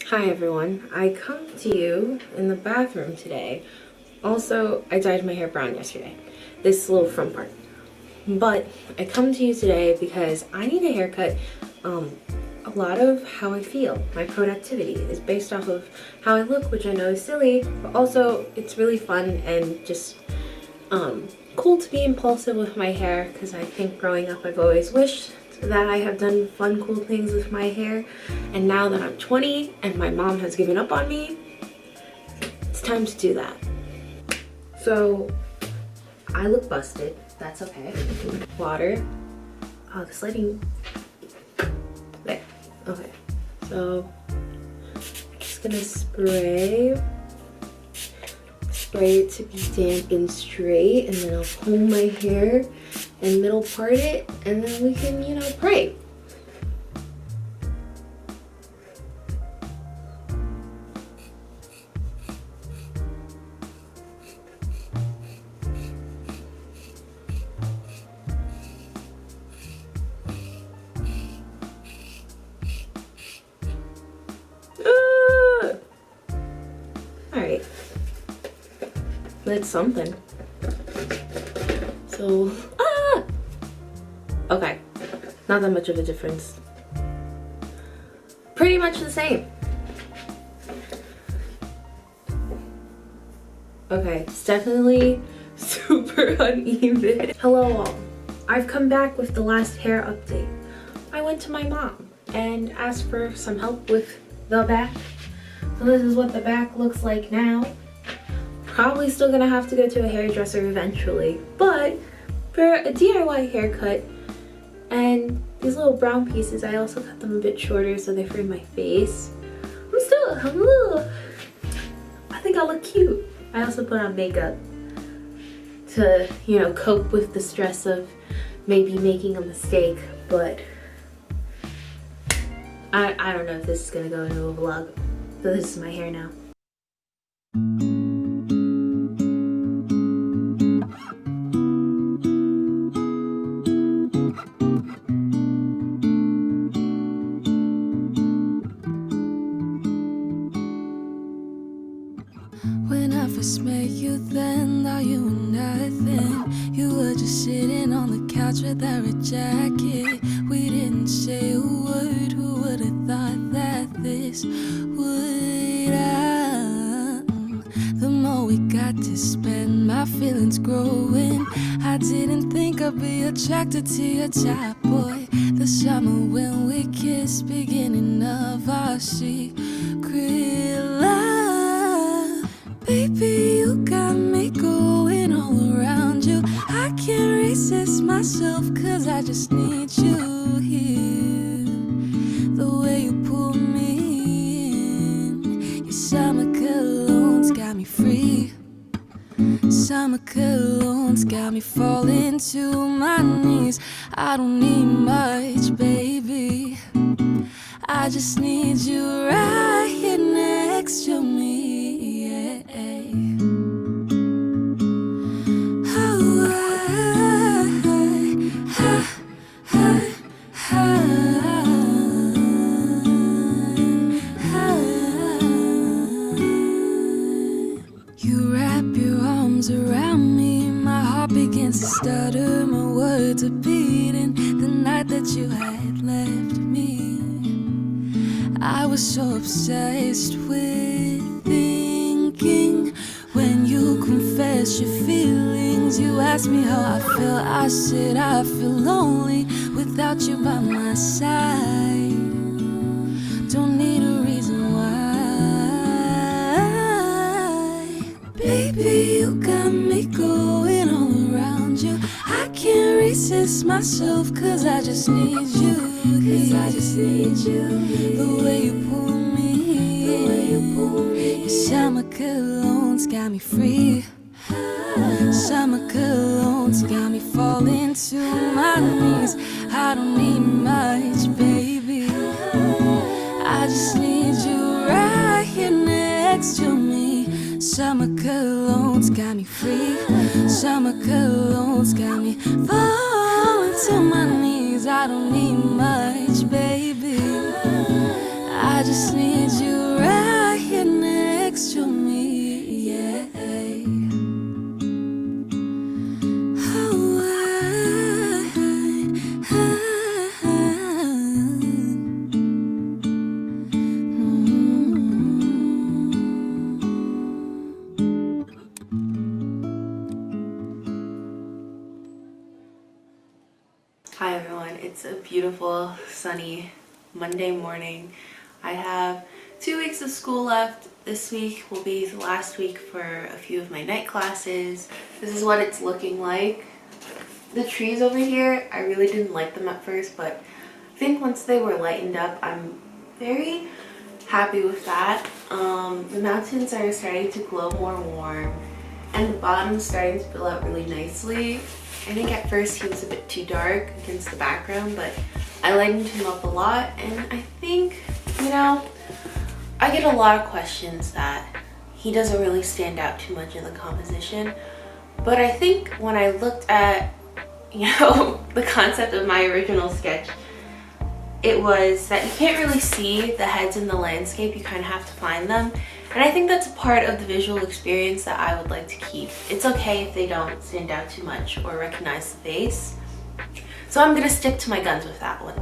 Hi everyone, I come to you in the bathroom today. Also, I dyed my hair brown yesterday. This little front part. But I come to you today because I need a haircut. A lot of how I feel, my productivity, is based off of how I look, which I know is silly, but also it's really fun and just cool to be impulsive with my hair, because I think growing up I've always wished that I have done fun, cool things with my hair, and now that I'm 20 and my mom has given up on me, it's time to do that. So I look busted, that's okay. Water. Oh, this lighting. There. Okay. So I'm just gonna spray it to be damp and straight, and then I'll comb my hair and middle part it, and then we can, pray. Alright. That's something. So, okay. Not that much of a difference. Pretty much the same. Okay, it's definitely super uneven. Hello all. I've come back with the last hair update. I went to my mom and asked for some help with the back. So this is what the back looks like now. Probably still gonna have to go to a hairdresser eventually, but for a DIY haircut and these little brown pieces, I also cut them a bit shorter so they frame my face. I think I look cute. I also put on makeup to, cope with the stress of maybe making a mistake, but I don't know if this is gonna go into a vlog. So this is my hair now. When I first met you then, thought you were nothing. You were just sitting on the couch with that red jacket. We didn't say a word, who would have thought that this would happen? The more we got to spend, my feelings growing. I didn't think I'd be attracted to your type, boy. The summer when we kissed, beginning of our secret love. Baby, you got me going all around you. I can't resist myself, cause I just need you here. The way you pull me in, your summer cologne's got me free. Summer cologne's got me falling to my knees. I don't need much, baby. I just need you right here next to me. You wrap your arms around me, my heart begins to stutter, my words are beating. The night that you had left me, I was so obsessed with thinking. When you confess your feelings, you asked me how I felt. I said I feel lonely without you by my side. Don't need a reason why. Baby, you got me going all around you. I can't resist myself, cause I just need you. Cause I just need you. The way you pull me, the way you pull me. Your summer cologne's got me free. Summer cologne's got me falling to my knees. I don't need much, baby. I just need you right here next to me. Summer cologne's got me free. Summer cologne's got me falling to my knees. I don't need much, baby. I just need you right beautiful, sunny Monday morning. I have 2 weeks of school left. This week will be the last week for a few of my night classes. This is what it's looking like. The trees over here, I really didn't like them at first, but I think once they were lightened up, I'm very happy with that. The mountains are starting to glow more warm, and the bottom's starting to fill out really nicely. I think at first he was a bit too dark against the background, but I lightened him up a lot, and I think, you know, I get a lot of questions that he doesn't really stand out too much in the composition. But I think when I looked at, you know, the concept of my original sketch, it was that you can't really see the heads in the landscape, you kind of have to find them. And I think that's a part of the visual experience that I would like to keep. It's okay if they don't stand out too much or recognize the face. So I'm gonna stick to my guns with that one.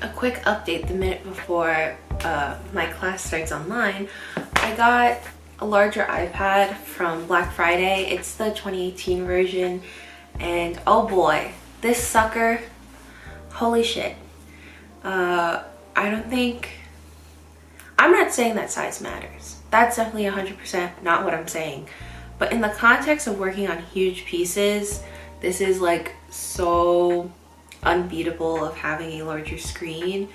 A quick update: the minute before my class starts online, I got a larger iPad from Black Friday. It's the 2018 version, and oh boy, this sucker, holy shit. I'm not saying that size matters. That's definitely 100% not what I'm saying. But in the context of working on huge pieces, this is like so unbeatable of having a larger screen.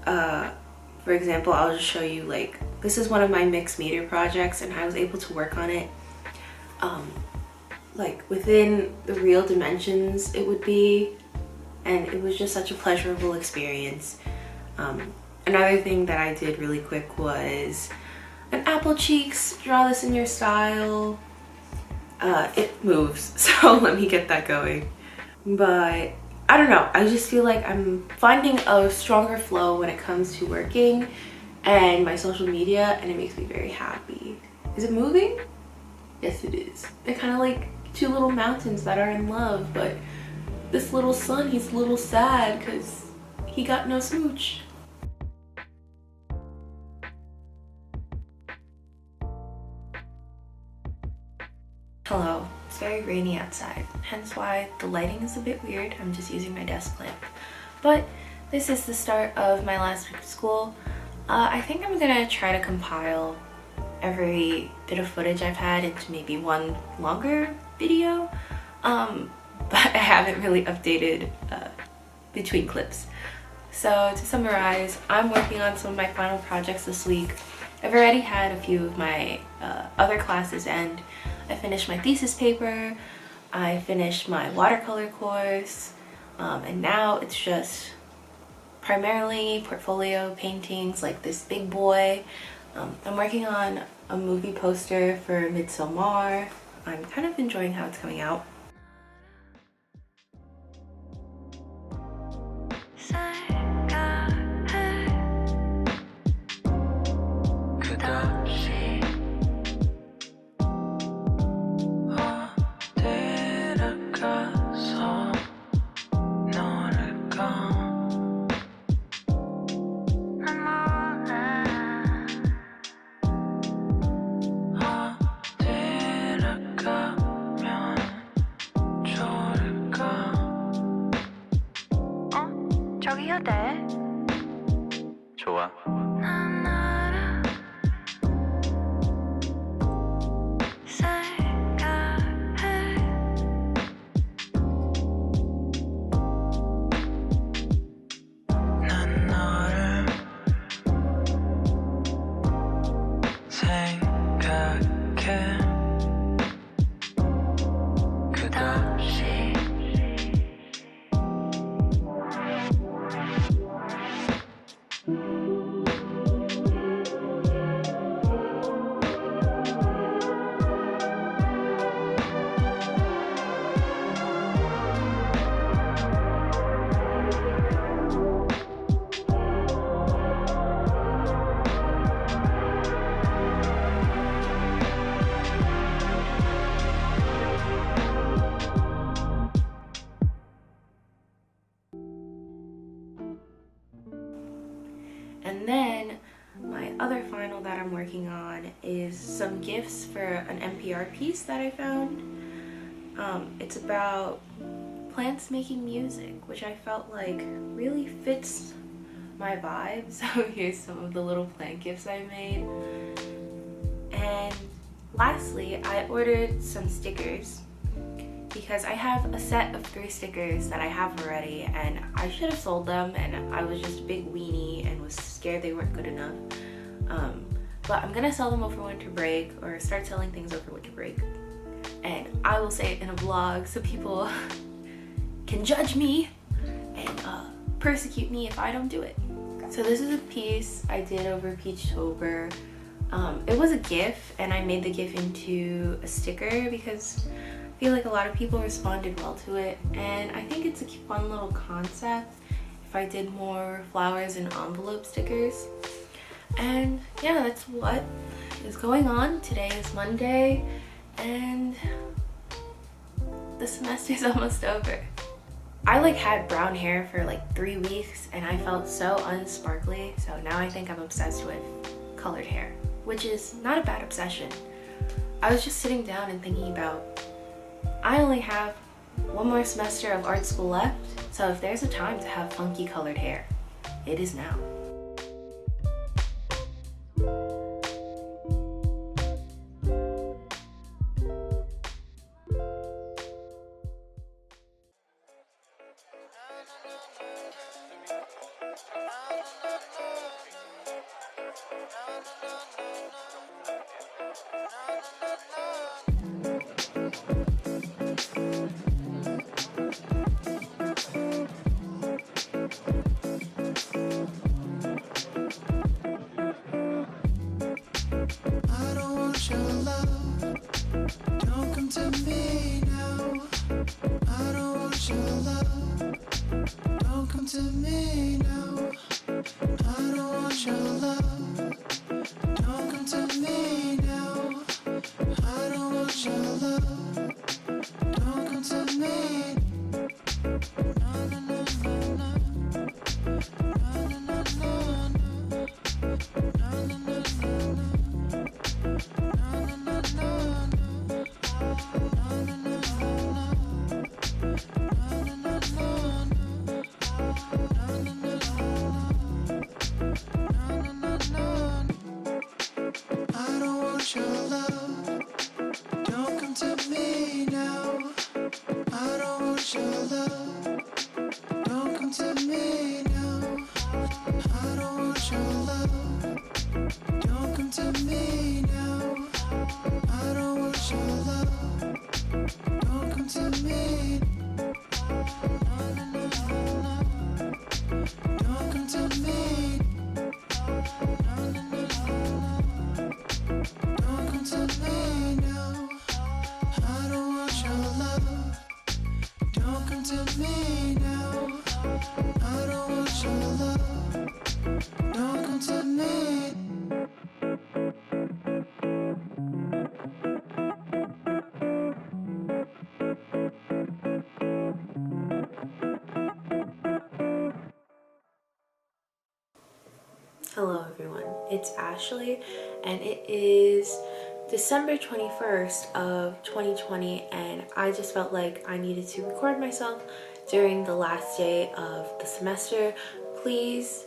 For example, I'll just show you, like, this is one of my mixed media projects, and I was able to work on it like within the real dimensions it would be, and it was just such a pleasurable experience. Another thing that I did really quick was an apple cheeks, draw this in your style. It moves, so let me get that going. But I don't know, I just feel like I'm finding a stronger flow when it comes to working and my social media, and it makes me very happy. Is it moving? Yes, it is. They're kind of like two little mountains that are in love, but this little son, he's a little sad because he got no smooch. Hello. It's very rainy outside, hence why the lighting is a bit weird. I'm just using my desk lamp. But this is the start of my last week of school. I think I'm gonna try to compile every bit of footage I've had into maybe one longer video, but I haven't really updated between clips. So to summarize, I'm working on some of my final projects this week. I've already had a few of my other classes end. I finished my thesis paper, I finished my watercolor course, and now it's just primarily portfolio paintings like this big boy. I'm working on a movie poster for Midsommar. I'm kind of enjoying how it's coming out. 저기요, 네. 좋아. And then my other final that I'm working on is some gifts for an NPR piece that I found. It's about plants making music, which I felt like really fits my vibe. So here's some of the little plant gifts I made. And lastly, I ordered some stickers because I have a set of 3 stickers that I have already, and I should have sold them, and I was just a big weenie and was scared they weren't good enough. But I'm gonna sell them over winter break, or start selling things over winter break, and I will say it in a vlog so people can judge me and persecute me if I don't do it. So this is a piece I did over Peachtober. It was a GIF, and I made the GIF into a sticker because I feel like a lot of people responded well to it, and I think it's a fun little concept if I did more flowers and envelope stickers. And yeah, that's what is going on. Today is Monday, and the semester's almost over. I had brown hair for 3 weeks, and I felt so unsparkly, so now I think I'm obsessed with colored hair, which is not a bad obsession. I was just sitting down and thinking about, I only have 1 more semester of art school left, so if there's a time to have funky colored hair, it is now. I don't want your love. Don't come to me now. I don't want your love. Don't come to me now. I don't want your love. Don't come to me now. I don't want your love. Don't come to me. No, no, no, no, no. No, no, no, no, no. No, no, no, no, no. I don't want your love. Don't come to me now. I don't want your love. Don't come to me now. I don't want your love. Don't come to me now. I don't want your love. Don't come to me. No, no, no, no, no. Don't come to me. No, no, no, no, no. Don't come to me now. I don't want your love. Don't come to me now. I don't want your love. Don't come to me. Hello everyone, it's Ashley, and it is December 21st of 2020, and I just felt like I needed to record myself during the last day of the semester. Please,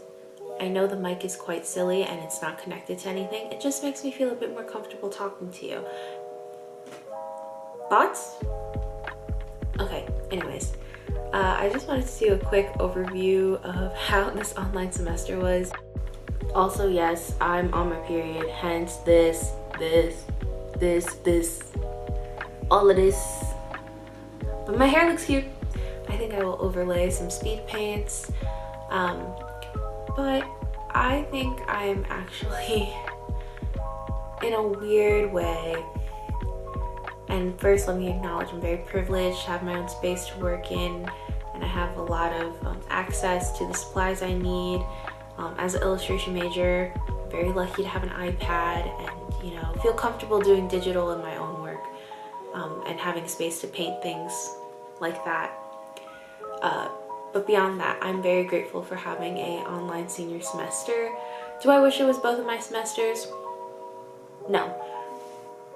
I know the mic is quite silly and it's not connected to anything. It just makes me feel a bit more comfortable talking to you. Thoughts? Okay, anyways. I just wanted to do a quick overview of how this online semester was. Also, yes, I'm on my period, hence this, all of this. But my hair looks cute. I think I will overlay some speed paints. But I think I'm actually in a weird way. And first, let me acknowledge I'm very privileged to have my own space to work in, and I have a lot of access to the supplies I need. As an illustration major, I'm very lucky to have an iPad and, feel comfortable doing digital in my own work, and having space to paint things like that. But beyond that, I'm very grateful for having an online senior semester. Do I wish it was both of my semesters? No.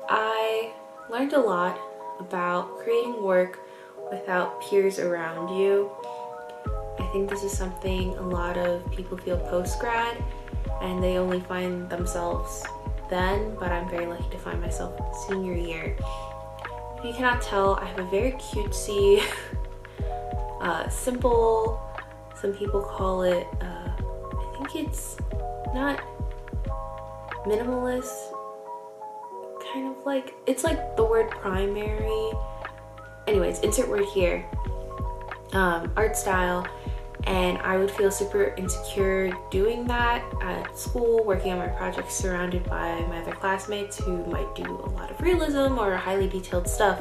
I learned a lot about creating work without peers around you. I think this is something a lot of people feel post-grad and they only find themselves then, but I'm very lucky to find myself senior year. If you cannot tell, I have a very cutesy, simple, some people call it, I think it's not minimalist, kind of like, it's like the word primary. Anyways, insert word here. Art style, and I would feel super insecure doing that at school, working on my projects surrounded by my other classmates who might do a lot of realism or highly detailed stuff.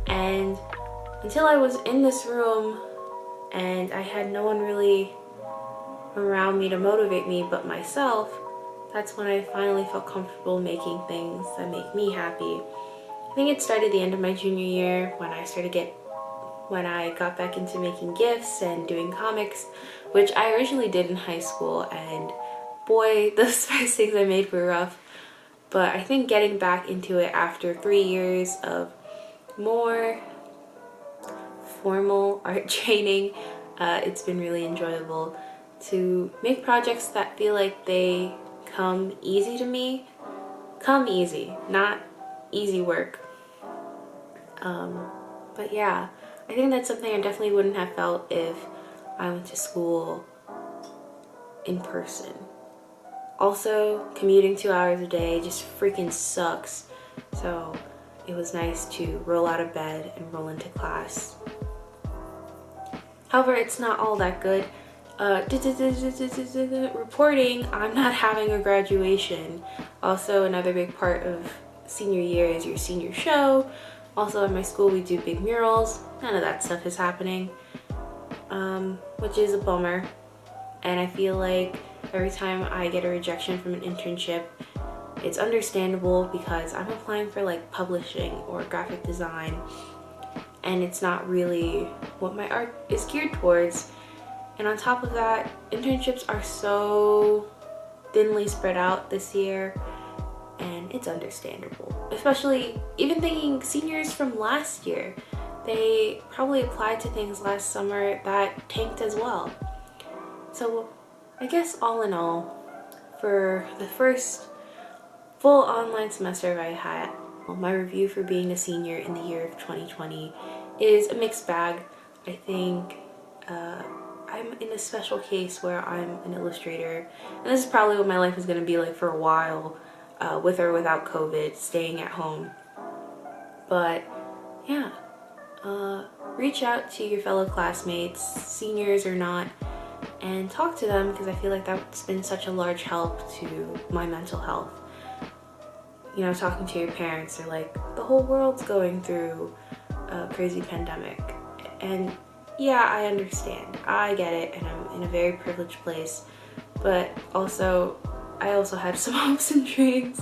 And until I was in this room and I had no one really around me to motivate me but myself, that's when I finally felt comfortable making things that make me happy. I think it started the end of my junior year when I got back into making gifts and doing comics, which I originally did in high school, and boy, those first things I made were rough. But I think getting back into it after 3 years of more formal art training, it's been really enjoyable to make projects that feel like they come easy to me. Come easy, not easy work. But yeah, I think that's something I definitely wouldn't have felt if I went to school in person. Also, commuting 2 hours a day just freaking sucks. So it was nice to roll out of bed and roll into class. However, it's not all that good. Reporting, I'm not having a graduation. Also, another big part of senior year is your senior show. Also, at my school, we do big murals. None of that stuff is happening, which is a bummer. And I feel like every time I get a rejection from an internship, it's understandable because I'm applying for like publishing or graphic design, and it's not really what my art is geared towards. And on top of that, internships are so thinly spread out this year, and it's understandable. Especially even thinking seniors from last year, they probably applied to things last summer that tanked as well. So I guess all in all, for the first full online semester I had, my review for being a senior in the year of 2020 is a mixed bag. I think I'm in a special case where I'm an illustrator, and this is probably what my life is going to be like for a while, with or without COVID, staying at home. But yeah, reach out to your fellow classmates, seniors or not, and talk to them, because I feel like that's been such a large help to my mental health. You know, talking to your parents, they're like, the whole world's going through a crazy pandemic. And yeah, I understand. I get it, and I'm in a very privileged place. But also, I also had some hopes and dreams.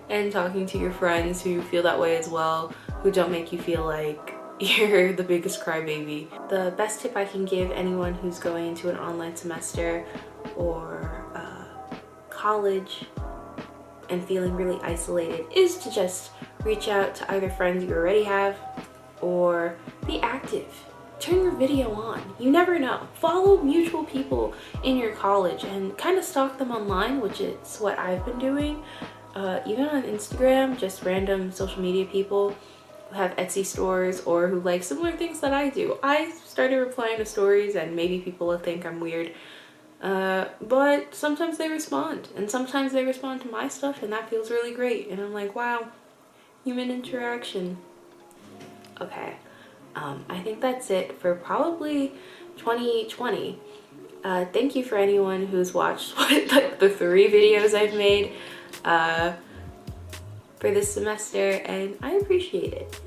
And talking to your friends who feel that way as well, who don't make you feel like you're the biggest crybaby. The best tip I can give anyone who's going into an online semester or college and feeling really isolated is to just reach out to either friends you already have or be active. Turn your video on. You never know. Follow mutual people in your college and kind of stalk them online, which is what I've been doing. Even on Instagram, just random social media people who have Etsy stores or who like similar things that I do. I started replying to stories, and maybe people will think I'm weird. But sometimes they respond, and sometimes they respond to my stuff, and that feels really great. And I'm like, wow, human interaction. Okay. I think that's it for probably 2020. Thank you for anyone who's watched like the 3 videos I've made for this semester, and I appreciate it.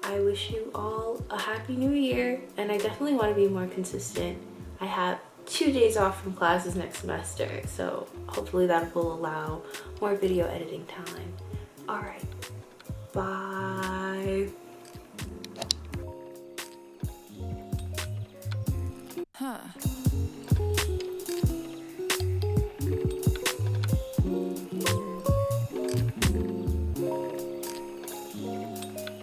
I wish you all a happy new year, and I definitely want to be more consistent. I have 2 days off from classes next semester, so hopefully that will allow more video editing time. Alright, bye. Huh.